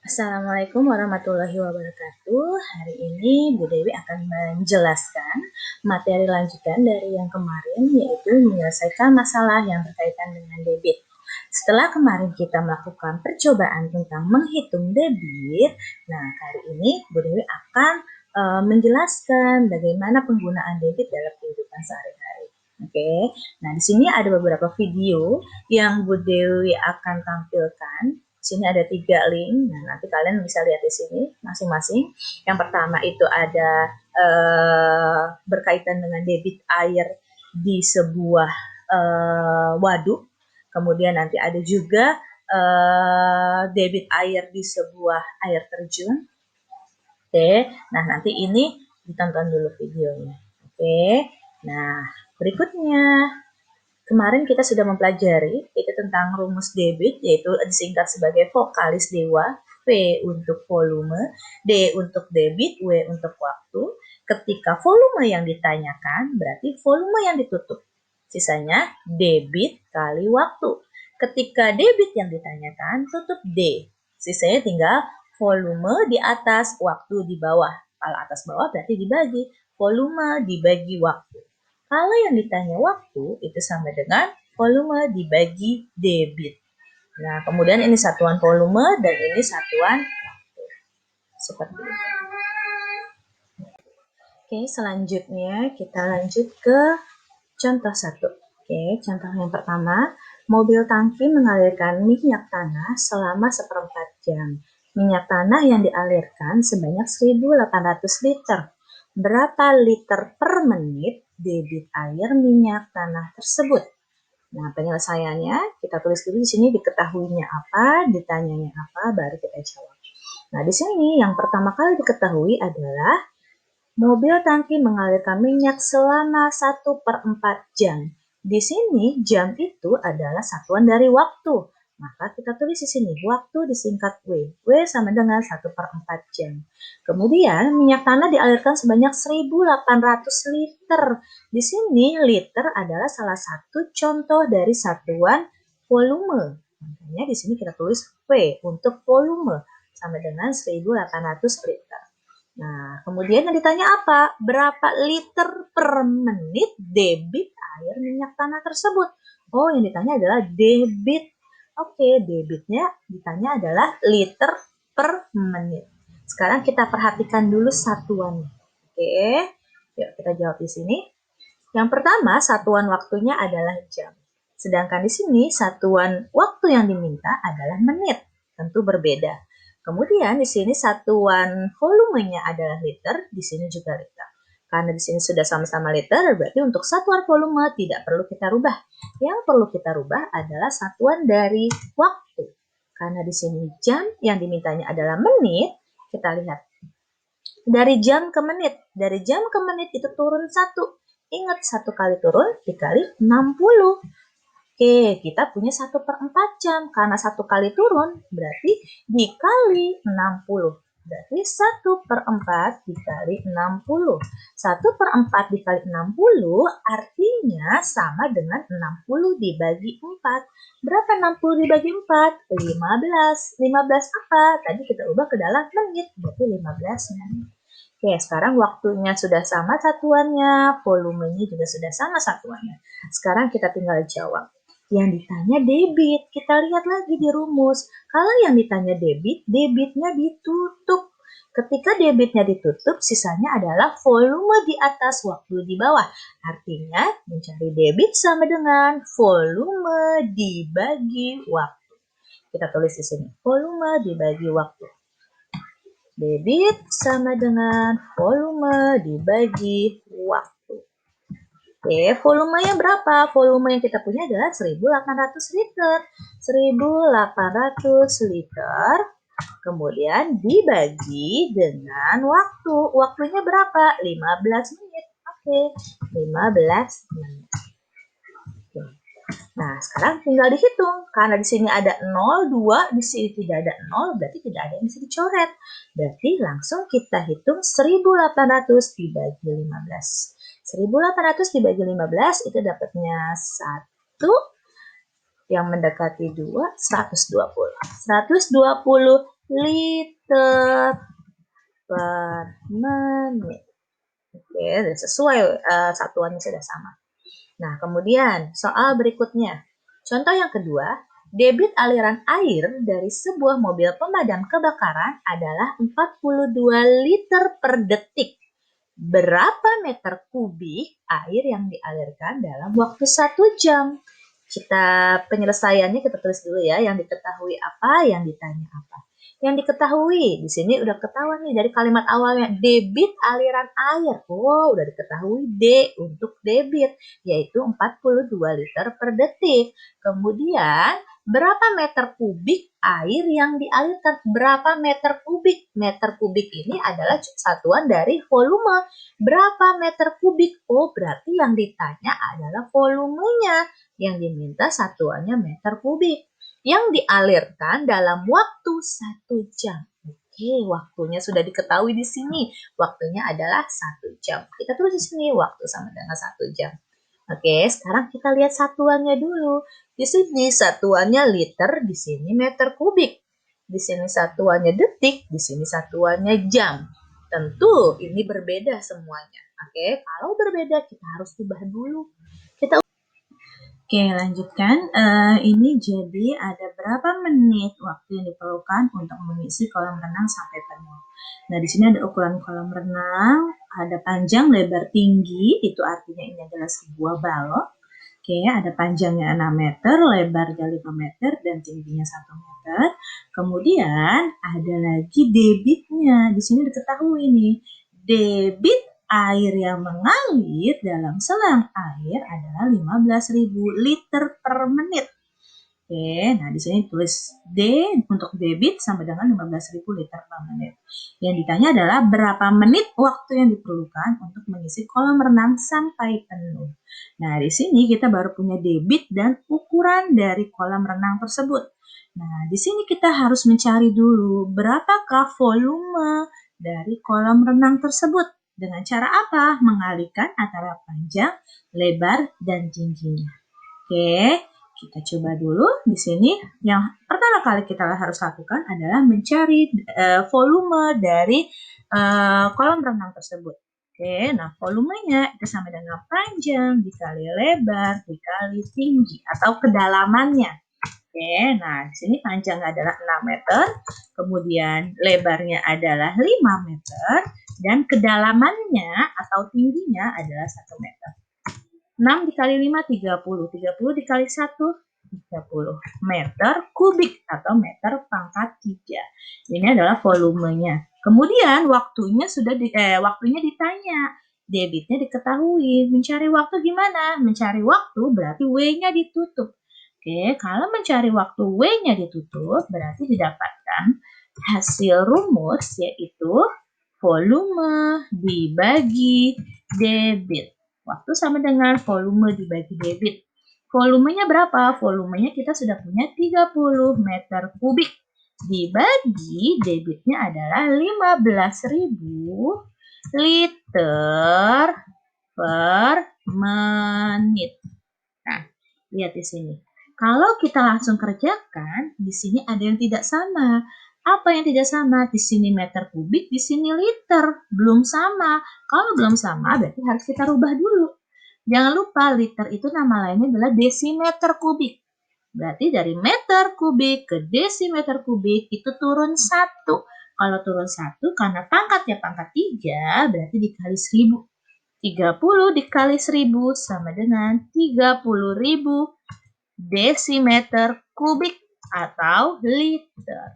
Assalamualaikum warahmatullahi wabarakatuh. Hari ini Bu Dewi akan menjelaskan materi lanjutan dari yang kemarin, yaitu menyelesaikan masalah yang berkaitan dengan debit. Setelah kemarin kita melakukan percobaan tentang menghitung debit, nah kali ini Bu Dewi akan menjelaskan bagaimana penggunaan debit dalam kehidupan sehari-hari. Oke, nah di sini ada beberapa video yang Bu Dewi akan tampilkan. Di sini ada 3 link. Nah, nanti kalian bisa lihat di sini masing-masing. Yang pertama itu ada berkaitan dengan debit air di sebuah waduk. Kemudian nanti ada juga debit air di sebuah air terjun. Oke, nah nanti ini ditonton dulu videonya. Oke, nah berikutnya kemarin kita sudah mempelajari itu tentang rumus debit, yaitu disingkat sebagai vokalis dewa, V untuk volume, D untuk debit, W untuk waktu. Ketika volume yang ditanyakan, berarti volume yang ditutup. Sisanya debit kali waktu. Ketika debit yang ditanyakan, tutup D. Sisanya tinggal volume di atas, waktu di bawah. Kalau atas bawah berarti dibagi. Volume dibagi waktu. Kalau yang ditanya waktu, itu sama dengan volume dibagi debit. Nah, kemudian ini satuan volume dan ini satuan waktu. Seperti itu. Oke, selanjutnya kita lanjut ke contoh 1. Oke, contoh yang pertama, mobil tangki mengalirkan minyak tanah selama 1/4 jam. Minyak tanah yang dialirkan sebanyak 1.800 liter. Berapa liter per menit debit air minyak tanah tersebut? Nah, penyelesaiannya kita tulis dulu di sini diketahuinya apa, ditanyanya apa, baru kita jawab. Nah, di sini yang pertama kali diketahui adalah mobil tangki mengalirkan minyak selama 1/4 jam. Di sini jam itu adalah satuan dari waktu. Maka kita tulis di sini waktu disingkat W. W sama dengan 1/4 jam. Kemudian minyak tanah dialirkan sebanyak 1.800 liter. Di sini liter adalah salah satu contoh dari satuan volume. Makanya di sini kita tulis V untuk volume sama dengan 1.800 liter. Nah, kemudian yang ditanya apa? Berapa liter per menit debit air minyak tanah tersebut? Oh, yang ditanya adalah debit. Oke, debitnya ditanya adalah liter per menit. Sekarang kita perhatikan dulu satuannya. Oke, yuk kita jawab di sini. Yang pertama, satuan waktunya adalah jam. Sedangkan di sini satuan waktu yang diminta adalah menit. Tentu berbeda. Kemudian di sini satuan volumenya adalah liter, di sini juga liter. Karena di sini sudah sama-sama liter, berarti untuk satuan volume tidak perlu kita rubah. Yang perlu kita rubah adalah satuan dari waktu. Karena di sini jam yang dimintanya adalah menit, kita lihat. Dari jam ke menit. Dari jam ke menit itu turun 1. Ingat, 1 kali turun dikali 60. Oke, kita punya 1/4 jam. Karena 1 kali turun, berarti dikali 60. Berarti 1/4 dikali 60. 1/4 dikali 60 artinya sama dengan 60 dibagi 4. Berapa 60 dibagi 4? 15. 15 apa? Tadi kita ubah ke dalam menit. Berarti 15 menit. Oke, sekarang waktunya sudah sama satuannya, volumenya juga sudah sama satuannya. Sekarang kita tinggal jawab. Yang ditanya debit, kita lihat lagi di rumus. Kalau yang ditanya debit, debitnya ditutup. Ketika debitnya ditutup, sisanya adalah volume di atas, waktu di bawah. Artinya, mencari debit sama dengan volume dibagi waktu. Kita tulis di sini, volume dibagi waktu. Debit sama dengan volume dibagi waktu. Oke, volumenya berapa? Volume yang kita punya adalah 1.800 liter. 1.800 liter. Kemudian dibagi dengan waktu. Waktunya berapa? 15 menit. Oke, 15 menit. Oke. Nah, sekarang tinggal dihitung. Karena di sini ada 0, 2, di sini tidak ada 0, berarti tidak ada yang bisa dicoret. Berarti langsung kita hitung 1.800 dibagi 15. 1.800 dibagi 15 itu dapatnya 1 yang mendekati 2, 120. 120 liter per menit. Oke, sesuai satuannya sudah sama. Nah, kemudian soal berikutnya. Contoh yang kedua, debit aliran air dari sebuah mobil pemadam kebakaran adalah 42 liter per detik. Berapa meter kubik air yang dialirkan dalam waktu 1 jam? Penyelesaiannya kita tulis dulu ya, yang diketahui apa, yang ditanya apa. Yang diketahui, di sini udah ketahuan nih dari kalimat awalnya, debit aliran air. Oh, udah diketahui D untuk debit, yaitu 42 liter per detik. Kemudian, berapa meter kubik air yang dialirkan? Berapa meter kubik? Meter kubik ini adalah satuan dari volume. Berapa meter kubik? Oh, berarti yang ditanya adalah volumenya. Yang diminta satuannya meter kubik yang dialirkan dalam waktu 1 jam. Oke, waktunya sudah diketahui di sini. Waktunya adalah 1 jam. Kita tulis di sini waktu sama dengan 1 jam. Oke, sekarang kita lihat satuannya dulu. Di sini satuannya liter, di sini meter kubik. Di sini satuannya detik, di sini satuannya jam. Tentu ini berbeda semuanya. Oke, kalau berbeda kita harus ubah dulu. Oke, lanjutkan. Ini jadi ada berapa menit waktu yang diperlukan untuk mengisi kolam renang sampai penuh. Nah, di sini ada ukuran kolam renang, ada panjang, lebar, tinggi, itu artinya ini adalah sebuah balok. Oke, ada panjangnya 6 meter, lebarnya 5 meter, dan tingginya 1 meter. Kemudian ada lagi debitnya. Di sini diketahui nih, debit air yang mengalir dalam selang air adalah 15.000 liter per menit. Oke, nah di sini tulis D untuk debit sama dengan 15.000 liter per menit. Yang ditanya adalah berapa menit waktu yang diperlukan untuk mengisi kolam renang sampai penuh. Nah, di sini kita baru punya debit dan ukuran dari kolam renang tersebut. Nah, di sini kita harus mencari dulu berapakah volume dari kolam renang tersebut. Dengan cara apa? Mengalihkan antara panjang, lebar, dan tingginya. Oke, kita coba dulu di sini. Yang pertama kali kita harus lakukan adalah mencari volume dari kolam renang tersebut. Oke, nah volumenya itu sama dengan panjang dikali lebar dikali tinggi atau kedalamannya. Oke, nah di sini panjang adalah 6 meter, kemudian lebarnya adalah 5 meter, dan kedalamannya atau tingginya adalah 1 meter. 6 dikali 5, 30. 30 dikali 1, 30 meter kubik atau meter pangkat 3. Ini adalah volumenya. Kemudian waktunya ditanya. Debitnya diketahui. Mencari waktu gimana? Mencari waktu berarti W-nya ditutup. Oke, kalau mencari waktu W-nya ditutup berarti didapatkan hasil rumus yaitu volume dibagi debit. Waktu sama dengan volume dibagi debit. Volumenya berapa? Volumenya kita sudah punya 30 meter kubik. Dibagi debitnya adalah 15.000 liter per menit. Nah, lihat di sini. Kalau kita langsung kerjakan, di sini ada yang tidak sama. Apa yang tidak sama? Di sini meter kubik, di sini liter. Belum sama. Kalau belum sama, berarti harus kita rubah dulu. Jangan lupa, liter itu nama lainnya adalah desimeter kubik. Berarti dari meter kubik ke desimeter kubik itu turun 1. Kalau turun 1, karena pangkatnya pangkat 3, berarti dikali 1000. 30 dikali 1000 sama dengan 30.000 desimeter kubik atau liter.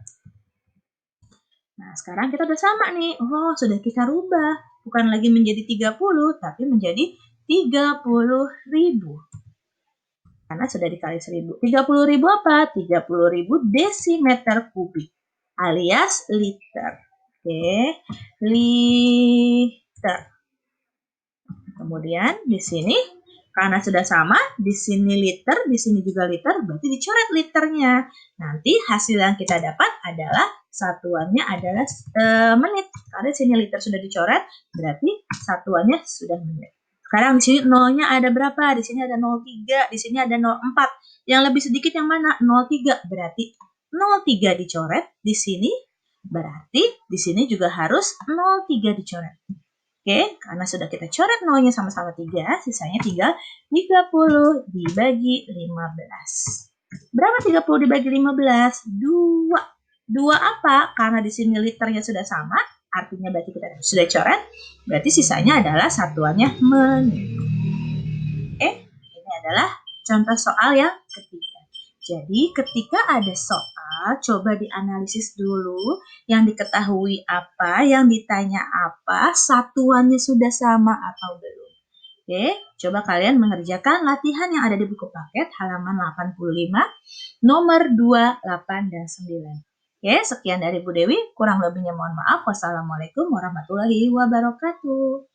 Nah, sekarang kita udah sama nih. Oh, sudah kita rubah. Bukan lagi menjadi 30, tapi menjadi 30.000. Karena sudah dikali 1000. 30.000 apa? 30.000 desimeter kubik alias liter. Oke, liter. Kemudian di sini karena sudah sama, di sini liter, di sini juga liter, berarti dicoret liternya. Nanti hasil yang kita dapat adalah satuannya adalah menit. Karena di sini liter sudah dicoret, berarti satuannya sudah menit. Sekarang di sini nolnya ada berapa? Di sini ada 03, di sini ada 04. Yang lebih sedikit yang mana? 03. Berarti 03 dicoret, di sini Berarti di sini juga harus 0,3 dicoret. Oke, karena sudah kita coret nolnya sama-sama 3, sisanya tinggal 30 dibagi 15. Berapa 30 dibagi 15? 2. 2 apa? Karena di sini liternya sudah sama, artinya berarti kita sudah coret, berarti sisanya adalah satuannya menit. Oke, ini adalah contoh soal yang ketiga. Jadi ketika ada soal, coba dianalisis dulu yang diketahui apa, yang ditanya apa, satuannya sudah sama atau belum. Oke, coba kalian mengerjakan latihan yang ada di buku paket halaman 85, nomor 2, 8, dan 9. Oke, sekian dari Bu Dewi. Kurang lebihnya mohon maaf. Wassalamualaikum warahmatullahi wabarakatuh.